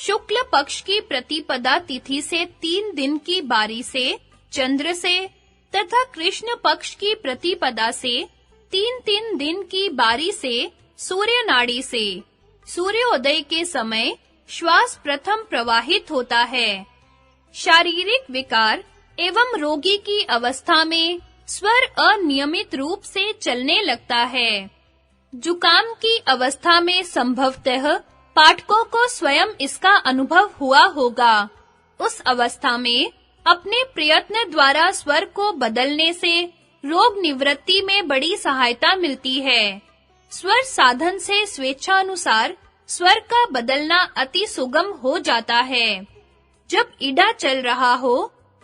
शुक्ल पक्ष की प्रतिपदा तिथि से 3 दिन की बारी से चंद्र से तथा कृष्ण पक्ष की प्रतिपदा से 3-3 दिन की बारी से सूर्य नाड़ी से सूर्योदय के समय श्वास प्रथम प्रवाहित होता है। शारीरिक विकार एवं रोगी की अवस्था में स्वर अनियमित रूप से चलने लगता है। जुकाम की अवस्था में संभवतः पाठकों को स्वयं इसका अनुभव हुआ होगा। उस अवस्था में अपने प्रयत्न द्वारा स्वर को बदलने से रोग निवृत्ति में बड़ी सहायता मिलती है। स्वर साधन से स्वेच्छानुसार स्वर का बदलना अति सुगम हो जाता है। जब इडा चल रहा हो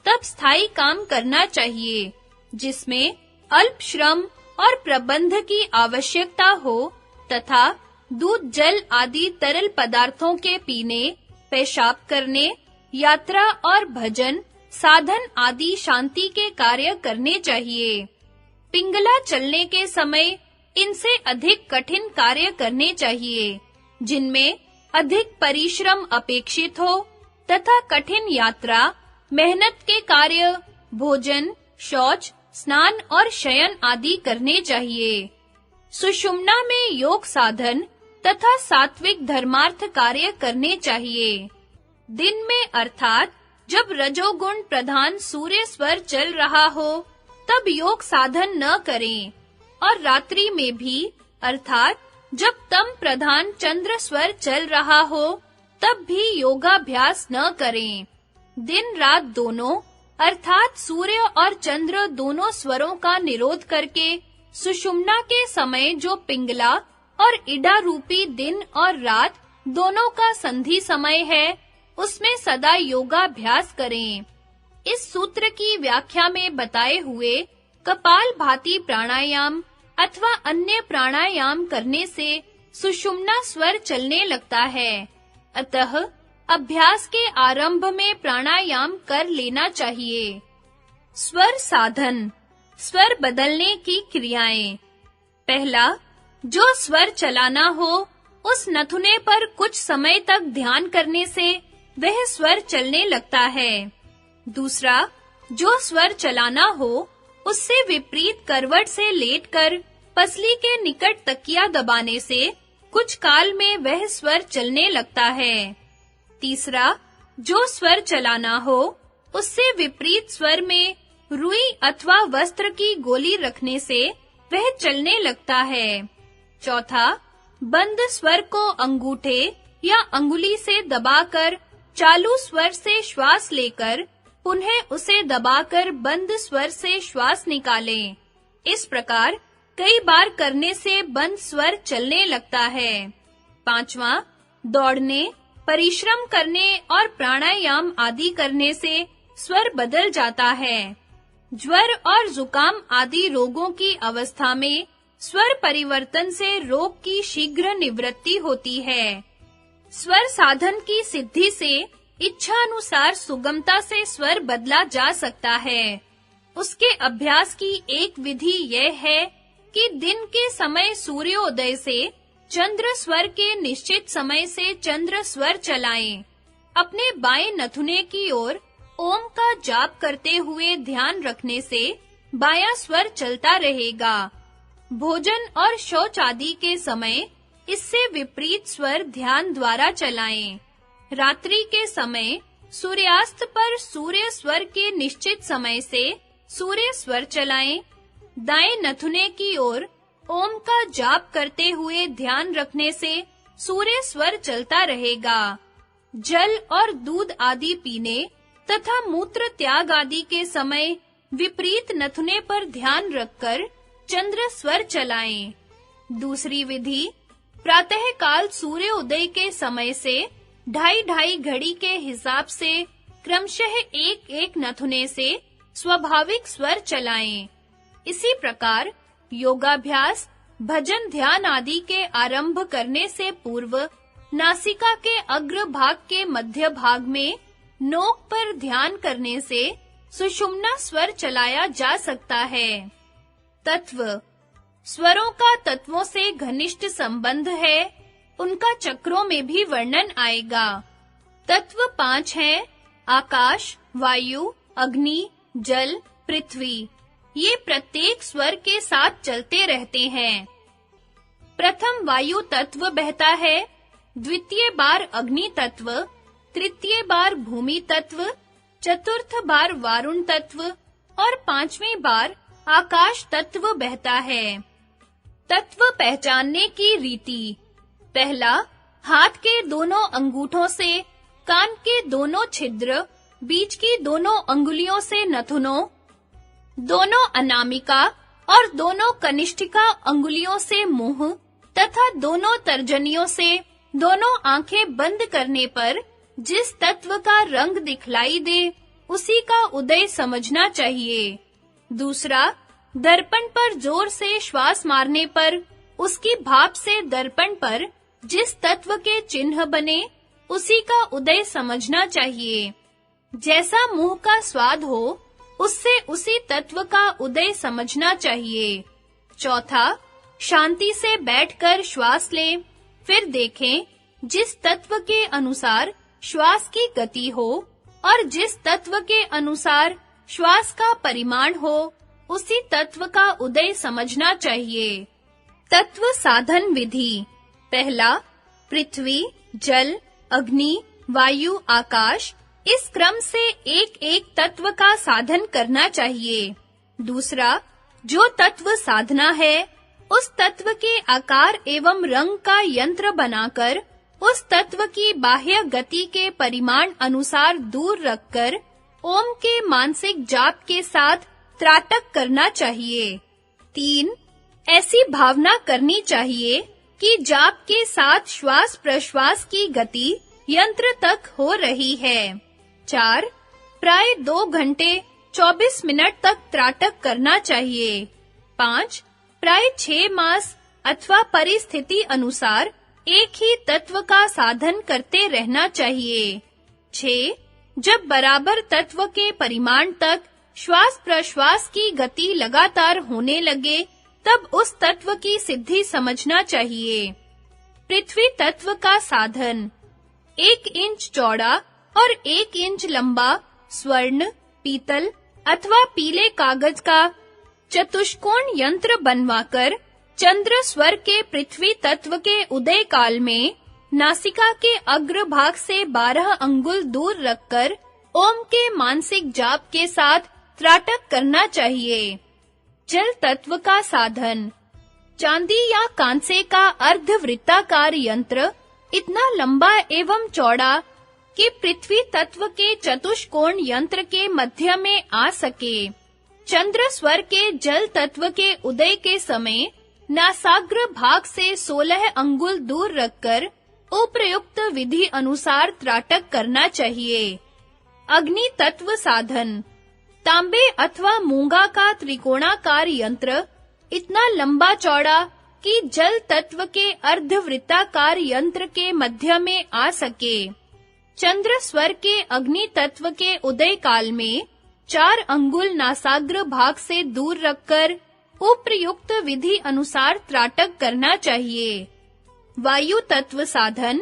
तब स्थायी काम करना चाहिए, जिसमें अल्प श्रम और प्रबंध की आवश्यकता हो तथा दूध, जल आदि तरल पदार्थों के पीने, पेशाब करने, यात्रा और भजन, साधन आदि शांति के कार्य करने चाहिए। पिंगला चलने के समय इनसे अधिक कठिन कार्य करने चाहिए, जिनमें अधिक परिश्रम अपेक्षित हो तथा कठिन यात्रा, मेहनत के कार्य, भोजन, शौच, स्नान और शयन आदि करने चाहिए। सुषुम्ना में योग साधन तथा सात्विक धर्मार्थ कार्य करने चाहिए। दिन में अर्थात जब रजोगुण प्रधान सूर्य स्वर चल रहा हो तब योग साधन न करें, और रात्रि में भी अर्थात जब तम प्रधान चंद्र स्वर चल रहा हो तब भी योगाभ्यास न करें। दिन रात दोनों अर्थात सूर्य और चंद्र दोनों स्वरों का निरोध करके सुषुम्ना के समय जो पिंगला और इडा रूपी दिन और रात दोनों का संधि समय है, उसमें सदा योगाभ्यास करें। इस सूत्र की व्याख्या में बताए हुए कपालभाति प्राणायाम अथवा अन्य प्राणायाम करने से सुषुम्ना स्वर चलने लगता है। अतः अभ्यास के आरंभ में प्राणायाम कर लेना चाहिए। स्वर साधन, स्वर बदलने की क्रियाएं। पहला, जो स्वर चलाना हो उस नथुने पर कुछ समय तक ध्यान करने से वह स्वर चलने लगता है। दूसरा, जो स्वर चलाना हो उससे विपरीत करवट से लेटकर पसली के निकट तकिया दबाने से कुछ काल में वह स्वर चलने लगता है। तीसरा, जो स्वर चलाना हो उससे विपरीत स्वर में रुई अथवा वस्त्र की गोली रखने से वह चलने लगता है। चौथा, बंद स्वर को अंगूठे या अंगुली से दबाकर चालू स्वर से श्वास लेकर पुनः उसे दबाकर बंद स्वर से श्वास निकालें। इस प्रकार कई बार करने से बंद स्वर चलने लगता है। पांचवा, दौड़ने, परिश्रम करने और प्राणायाम आदि करने से स्वर बदल जाता है। ज्वर और जुकाम आदि रोगों की अवस्था में स्वर परिवर्तन से रोग की शीघ्र निवृत्ति होती है। स्वर साधन की सिद्धि से इच्छा अनुसार सुगमता से स्वर बदला जा सकता है। उसके अभ्यास की एक विधि यह है कि दिन के समय सूर्योदय से चंद्र स्वर के निश्चित समय से चंद्र स्वर चलाएं। अपने बाएं नथुने की ओर ओम का जाप करते हुए ध्यान रखने से बायां स्वर चलता रहेगा। भोजन और शौच आदि के समय इससे विपरीत स्वर ध्यान द्वारा चलाएं। रात्रि के समय सूर्यास्त पर सूर्य स्वर के निश्चित समय से सूर्य स्वर चलाएं। दाएं नथुने की ओर ओम का जाप करते हुए ध्यान रखने से सूर्य स्वर चलता रहेगा। जल और दूध आदि पीने तथा मूत्र त्याग आदि के समय विपरीत नथुने पर ध्यान रखकर चंद्र स्वर चलाएं। दूसरी विधि, प्रातः काल सूर्य उदय के समय से 2.5 घड़ी के हिसाब से क्रमशः एक-एक नथुने से स्वाभाविक स्वर चलाएं। इसी प्रकार योगाभ्यास, भजन, ध्यान आदि के आरंभ करने से पूर्व नासिका के अग्र भाग के मध्य भाग में नोक पर ध्यान करने से सुषुम्ना स्वर चलाया जा सकता है। तत्व, स्वरों का तत्वों से घनिष्ठ संबंध है, उनका चक्रों में भी वर्णन आएगा। तत्व 5 हैं आकाश, वायु, अग्नि, जल, पृथ्वी। ये प्रत्येक स्वर के साथ चलते रहते हैं। प्रथम वायु तत्व बहता है, द्वितीय बार अग्नि तत्व, तृतीय बार भूमि तत्व, चतुर्थ बार वारुण तत्व और पांचवें बार आकाश तत्व बहता है। तत्व पहचानने की रीति। पहला, हाथ के दोनों अंगूठों से कान के दोनों छिद्र, बीच की दोनों अंगुलियों से नथुनों, दोनों अनामिका और दोनों कनिष्ठिका अंगुलियों से मुंह तथा दोनों तर्जनियों से दोनों आंखें बंद करने पर जिस तत्व का रंग दिखलाई दे उसी का उदय समझना चाहिए। दूसरा, दर्पण पर जोर से श्वास मारने पर उसकी भाप से दर्पण पर जिस तत्व के चिन्ह बने उसी का उदय समझना चाहिए। जैसा मुंह का स्वाद हो उससे उसी तत्व का उदय समझना चाहिए। चौथा, शांति से बैठकर श्वास लें, फिर देखें जिस तत्व के अनुसार श्वास की गति हो और जिस तत्व के अनुसार श्वास का परिमाण हो उसी तत्व का उदय समझना चाहिए। तत्व साधन विधि। पहला, पृथ्वी, जल, अग्नि, वायु, आकाश, इस क्रम से एक-एक तत्व का साधन करना चाहिए। दूसरा, जो तत्व साधना है उस तत्व के आकार एवं रंग का यंत्र बनाकर उस तत्व की बाह्य गति के परिमाण अनुसार दूर रखकर ओम के मानसिक जाप के साथ त्राटक करना चाहिए। 3, ऐसी भावना करनी चाहिए कि जाप के साथ श्वास प्रश्वास की गति यंत्र तक हो रही है। 4, प्राय 2 घंटे 24 मिनट तक त्राटक करना चाहिए। 5, प्राय 6 मास अथवा परिस्थिति अनुसार एक ही तत्व का साधन करते रहना चाहिए। 6, जब बराबर तत्व के परिमाण तक श्वास प्रश्वास की गति लगातार होने लगे तब उस तत्व की सिद्धि समझना चाहिए। पृथ्वी तत्व का साधन। 1 इंच चौड़ा और 1 इंच लंबा स्वर्ण, पीतल अथवा पीले कागज का चतुष्कोण यंत्र बनवाकर चंद्र स्वर के पृथ्वी तत्व के उदय काल में नासिका के अग्र भाग से 12 अंगुल दूर रखकर ओम के मानसिक जाप के साथ त्राटक करना चाहिए। जल तत्व का साधन। चांदी या कांसे का अर्धवृत्ताकार यंत्र इतना लंबा एवं चौड़ा कि पृथ्वी तत्व के चतुष्कोण यंत्र के मध्य में आ सके। चंद्र स्वर के जल तत्व के उदय के समय नासाग्र भाग से 16 अंगुल दूर रखकर उपर्युक्त विधि अनुसार त्राटक करना चाहिए। अग्नि तत्व साधन। तांबे अथवा मूंगा का त्रिकोणाकार यंत्र इतना लंबा चौड़ा कि जल तत्व के अर्धवृत्ताकार यंत्र के मध्य में आ सके। चंद्र स्वर के अग्नि तत्व के उदय काल में 4 अंगुल नासाग्र भाग से दूर रखकर उपर्युक्त विधि अनुसार त्राटक करना चाहिए। वायु तत्व साधन।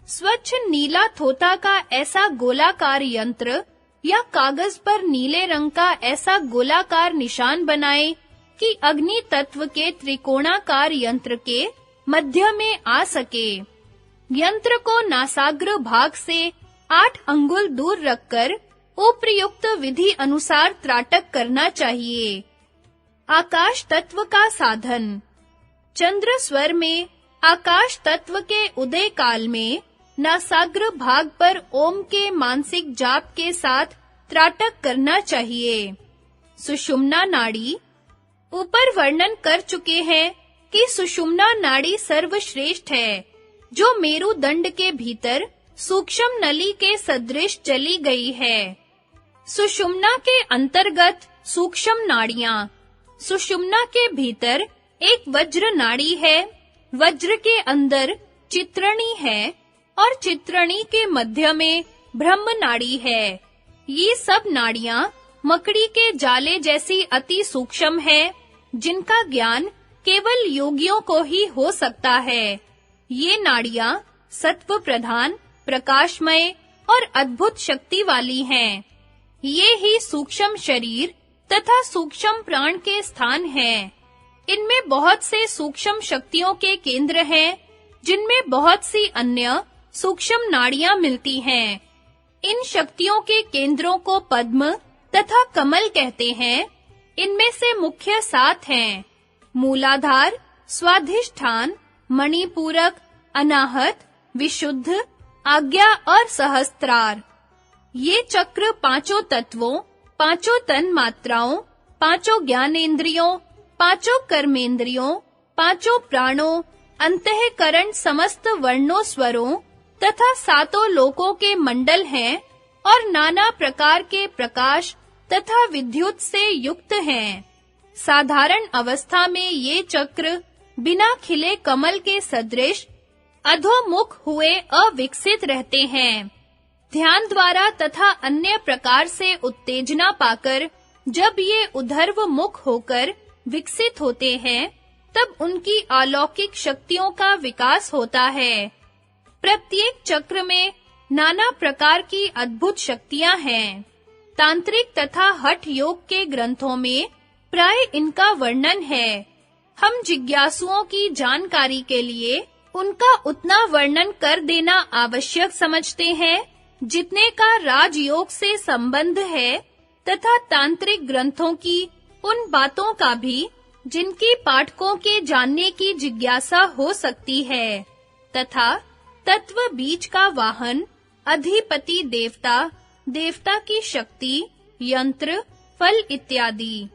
स्वच्छ नीला थोथा का ऐसा गोलाकार यंत्र या कागज पर नीले रंग का ऐसा गोलाकार निशान बनाए कि अग्नि तत्व के त्रिकोणाकार यंत्र के मध्य में आ सके। यंत्र को नासाग्र भाग से 8 अंगुल दूर रखकर उपर्युक्त विधि अनुसार त्राटक करना चाहिए। आकाश तत्व का साधन। चंद्र स्वर में आकाश तत्व के उदय काल में नासाग्र भाग पर ओम के मानसिक जाप के साथ त्राटक करना चाहिए। सुषुम्ना नाड़ी। ऊपर वर्णन कर चुके हैं कि सुषुम्ना नाड़ी सर्वश्रेष्ठ है, जो मेरुदंड के भीतर सूक्ष्म नली के सदृश चली गई है। सुषुम्ना के अंतर्गत सूक्ष्म नाड़ियां। सुषुम्ना के भीतर एक वज्र नाड़ी है, वज्र के अंदर चित्रणी है और चित्रणी के मध्य में ब्रह्म नाड़ी है। ये सब नाड़ियां मकड़ी के जाले जैसी अति सूक्ष्म है, जिनका ज्ञान केवल योगियों को ही हो सकता है। ये नाड़ियां सत्व प्रधान, प्रकाशमय और अद्भुत शक्ति वाली हैं। ये ही सूक्ष्म शरीर तथा सूक्ष्म प्राण के स्थान हैं। इनमें बहुत से सूक्ष्म शक्तियों के केंद्र हैं, जिनमें बहुत सी अन्य सूक्ष्म नाड़ियां मिलती हैं। इन शक्तियों के केंद्रों को पद्म तथा कमल कहते हैं। इनमें से मुख्य 7 हैं: मूलाधार, स्वाधिष्ठान, मणिपूरक, अनाहत, विशुद्ध, आज्ञा और सहस्त्रार। ये चक्र 5 तत्वों, 5 तन मात्राओं, 5 ज्ञानेंद्रियों, 5 कर्मेंद्रियों, 5 प्राणों, अंतःकरण समस्त वर्णों स्वरों तथा 7 लोकों के मंडल हैं और नाना प्रकार के प्रकाश तथा विद्युत से युक्त हैं। साधारण अवस्था में ये चक्र बिना खिले कमल के सदृश अधोमुख हुए अविकसित रहते हैं। ध्यान द्वारा तथा अन्य प्रकार से उत्तेजना पाकर जब ये उधर्व मुख होकर विकसित होते हैं, तब उनकी अलौकिक शक्तियों का विकास होता है। प्रत्येक चक्र में नाना प्रकार की अद्भुत शक्तियां हैं। तांत्रिक तथा हठ योग के ग्रंथों में प्राय इनका वर्णन है। हम जिज्ञासुओं की जानकारी के लिए उनका उतना वर्णन कर देना आवश्यक समझते हैं जितने का राजयोग से संबंध है, तथा तांत्रिक ग्रंथों की उन बातों का भी जिनकी पाठकों के जानने की जिज्ञासा हो सकती है, तथा तत्व बीज का वाहन, अधिपति देवता, देवता की शक्ति, यंत्र, फल इत्यादि।